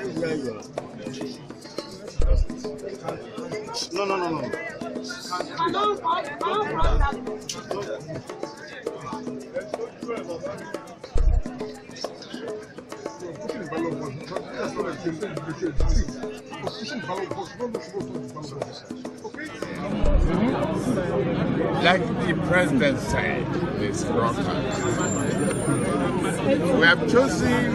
No. Like the president said, this broadcast, we have chosen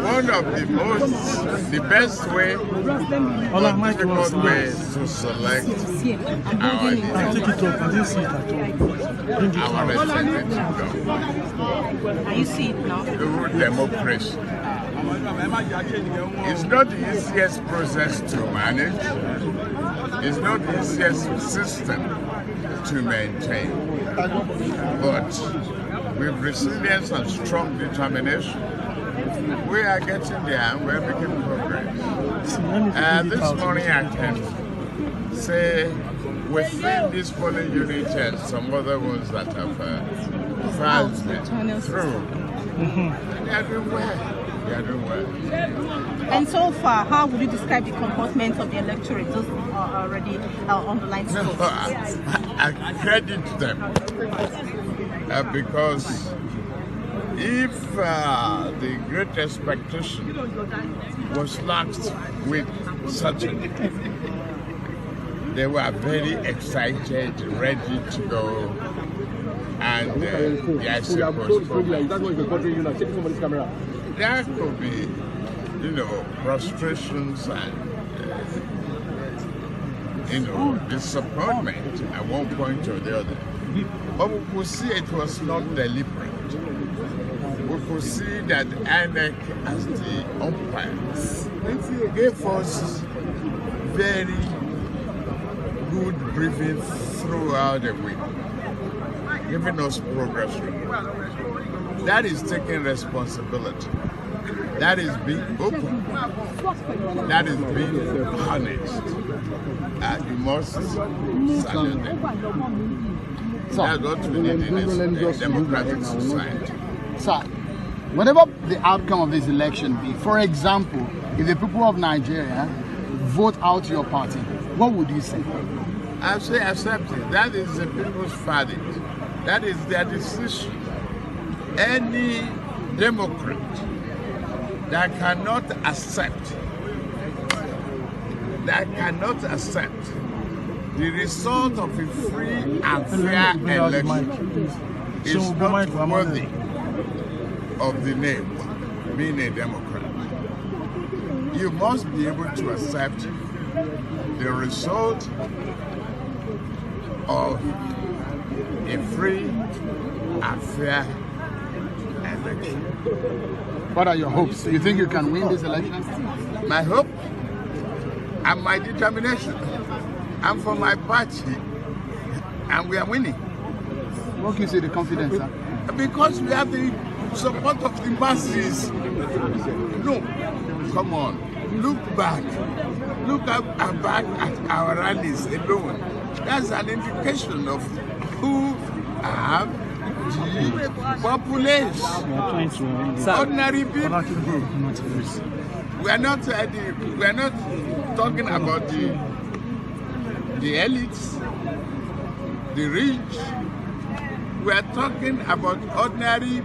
one of the best way, or difficult way to select our representative. Are you see it now? Through democracy. It's not the easiest process to manage. It's not the easiest system to maintain. But with resilience and strong determination, we are getting there and we're making progress. This morning I can say within this polling unit and some other ones that have filed through, they are doing well. They are doing well. And so far, how would you describe the comportment of the electorate? Those are already on the line. I credit them because if the great expectation was lacked with certainty, they were very excited, ready to go, and yes, there could be, frustrations and disappointment at one point or the other. But we could see it was not deliberate. We could see that INEC as the umpires gave us very good briefing throughout the week, giving us progress report. That is taking responsibility. That is being open. That is being honest. You must salute them. That's what we need in this democratic society. Sir, whatever the outcome of this election be, for example, if the people of Nigeria vote out your party, what would you say? I say accept it. That is the people's verdict. That is their decision. Any Democrat that cannot accept the result of a free and fair election is not worthy of the name being a Democrat. You must be able to accept the result of a free and fair election. What are your hopes? Do you think you can win this election? My hope and my determination. I'm for my party, and we are winning. What gives you the confidence, sir? Because we have the support of the masses. No, come on, look back. Look back at our rallies alone. That's an indication of who have the population, ordinary people. We are not talking about the elites, the rich. We are talking about ordinary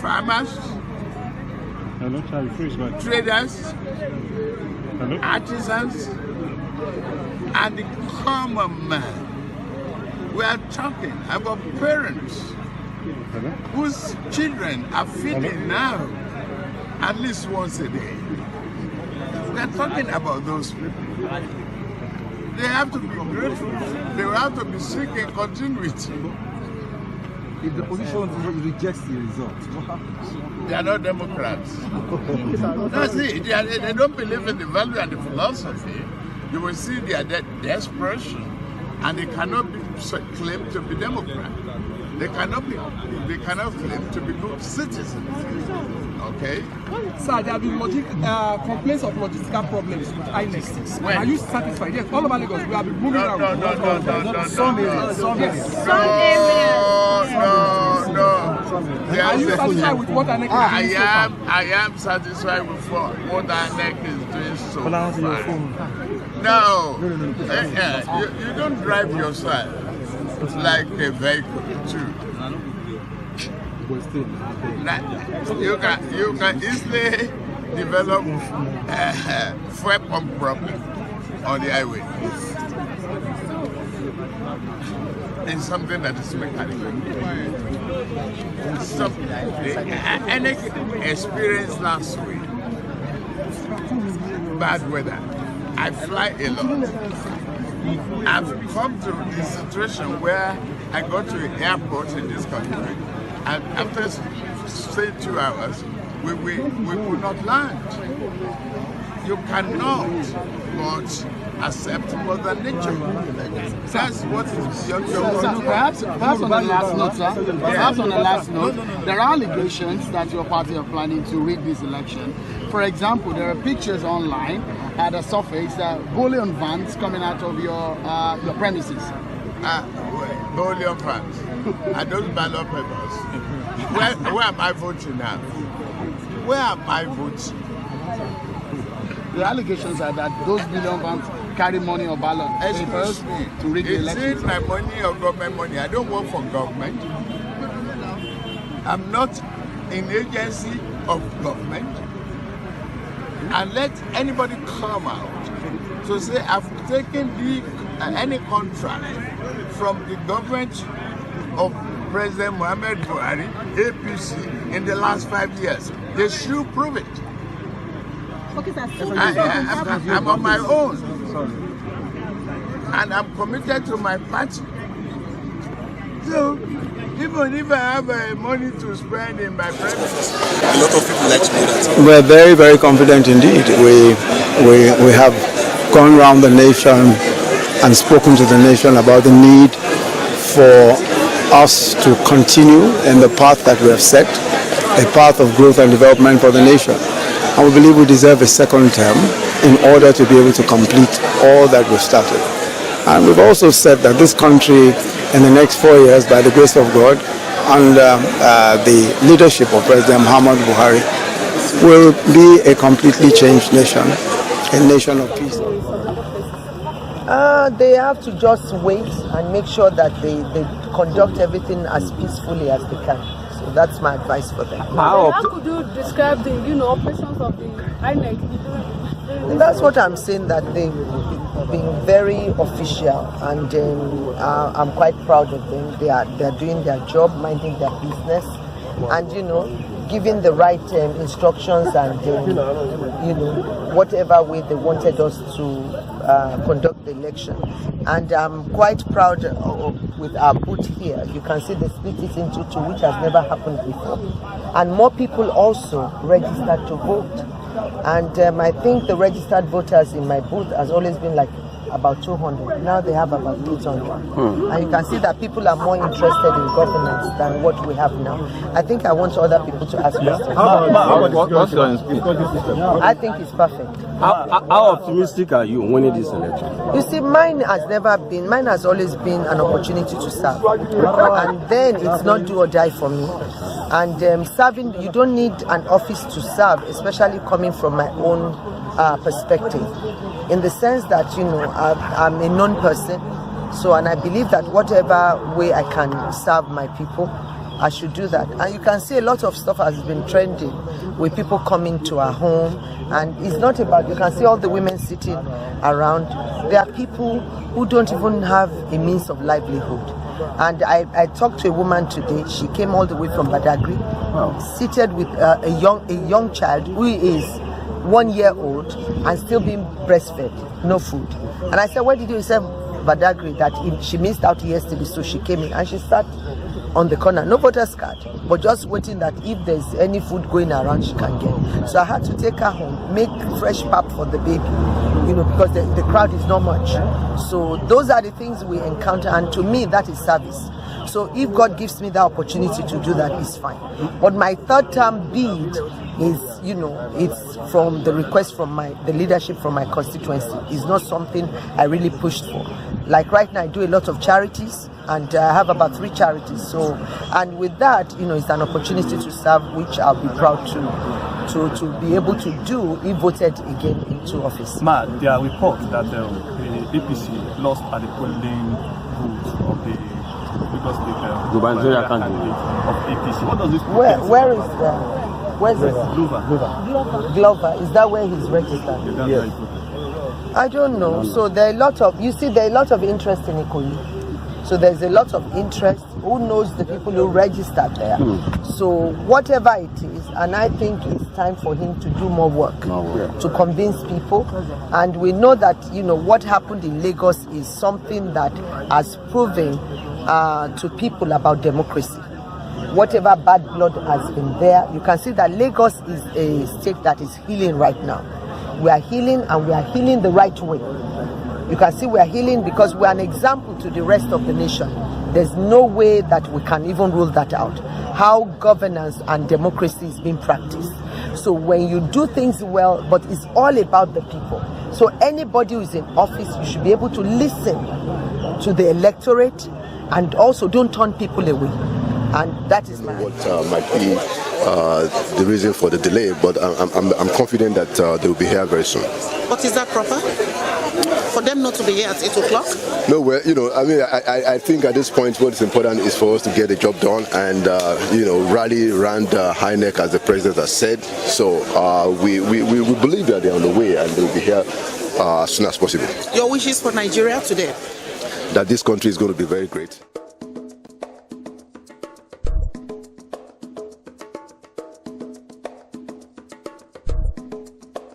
farmers, traders, artisans, and the common man. We are talking about parents whose children are feeding now at least once a day. We are talking about those people. They have to be grateful. They will have to be seeking continuity. If the opposition rejects the result, what happens? They are not Democrats. That's it. They don't believe in the value and the philosophy. You will see their desperation, and they cannot be claimed to be Democrat. They cannot claim to be good citizens. Okay? Sir, there have been complaints of logistical problems with INEC. When? Are you satisfied? Yes, all over Lagos, we have been moving around. Some areas. No. Are you satisfied with what INEC is doing so far? I am satisfied with what INEC is doing so far. No. You don't drive yourself like a vehicle too. You can easily develop fuel pump problem on the highway. It's something that is mechanical. Any experience last week, bad weather. I fly a lot. I've come to the situation where I go to an airport in this country, and after staying 2 hours, we could not land. You cannot but accept Mother Nature. That's what is your perhaps on the last note, sir. Perhaps on the last note, there are allegations that your party are planning to rig this election. For example, there are pictures online at the surface that bullion vans coming out of your premises. Bullion vans. And those ballot papers. Where am I voting now? Where am I voting? The allegations are that those bullion vans carry money or ballot papers to rig the election. Is it my money or government money? I don't work for government. I'm not an agency of government. And let anybody come out to say I've taken any contract from the government of President Muhammad Buhari, APC, in the last 5 years. They should prove it. Okay, sir. I'm on my own. And I'm committed to my party. So, even if I have money to spend in my premises. A lot of people like to know that. We're very, very confident indeed. We have gone around the nation and spoken to the nation about the need for us to continue in the path that we have set, a path of growth and development for the nation. And we believe we deserve a second term in order to be able to complete all that we've started. And we've also said that this country, in the next 4 years, by the grace of God, under the leadership of President Muhammad Buhari, will be a completely changed nation, a nation of peace. They have to just wait and make sure that they conduct everything as peacefully as they can. So that's my advice for them. How could you describe the operations of the INEC? That's what I'm saying, that they've been very official, and I'm quite proud of them. They're doing their job, minding their business, and giving the right instructions and whatever way they wanted us to conduct the election. And I'm quite proud with our booth here. You can see the split is into two, which has never happened before. And more people also registered to vote. And I think the registered voters in my booth has always been like about 200. Now they have about 800. And you can see that people are more interested in governance than what we have now. I think I want other people to ask questions. I think it's perfect. How optimistic are you winning this election? You see, mine has always been an opportunity to serve. And then it's not do or die for me. And serving, you don't need an office to serve, especially coming from my own perspective. In the sense that, I'm a known person. So, and I believe that whatever way I can serve my people, I should do that. And you can see a lot of stuff has been trending with people coming to our home. And it's not about, you can see all the women sitting around. There are people who don't even have a means of livelihood. And I talked to a woman today. She came all the way from Badagry, seated with a young child who is 1 year old and still being breastfed, no food. And I said, where did you say Badagry? That she missed out yesterday, so she came in and she sat on the corner, no voter's card, but just waiting that if there's any food going around, she can get. So I had to take her home, make fresh pap for the baby, because the crowd is not much. So those are the things we encounter, and to me, that is service. So if God gives me the opportunity to do that, it's fine. But my third term bid is, it's from the request from the leadership from my constituency. It's not something I really pushed for. Like right now, I do a lot of charities, and I have about 3 charities. So, and with that, it's an opportunity to serve, which I'll be proud to be able to do if voted again into office. There are reports that the APC lost at the polling booth of the gubernatorial candidate of APC. What does this mean? Where's it? Glover. Is that where he's registered? Yes. I don't know. So there are a lot of interest in Ikoyi. So there's a lot of interest. Who knows the people who registered there? So whatever it is, and I think it's time for him to do more work to convince people. And we know that what happened in Lagos is something that has proven to people about democracy. Whatever bad blood has been there, you can see that Lagos is a state that is healing right now. We are healing, and we are healing the right way. You can see we are healing because we are an example to the rest of the nation. There's no way that we can even rule that out. How governance and democracy is being practiced. So when you do things well, but it's all about the people. So anybody who is in office, you should be able to listen to the electorate and also don't turn people away. And that is what might be the reason for the delay, but I'm confident that they will be here very soon. But is that proper? For them not to be here at 8 o'clock? No, well, I think at this point what is important is for us to get the job done and, rally around high neck as the president has said. So we believe that they're on the way and they'll be here as soon as possible. Your wishes for Nigeria today? That this country is going to be very great.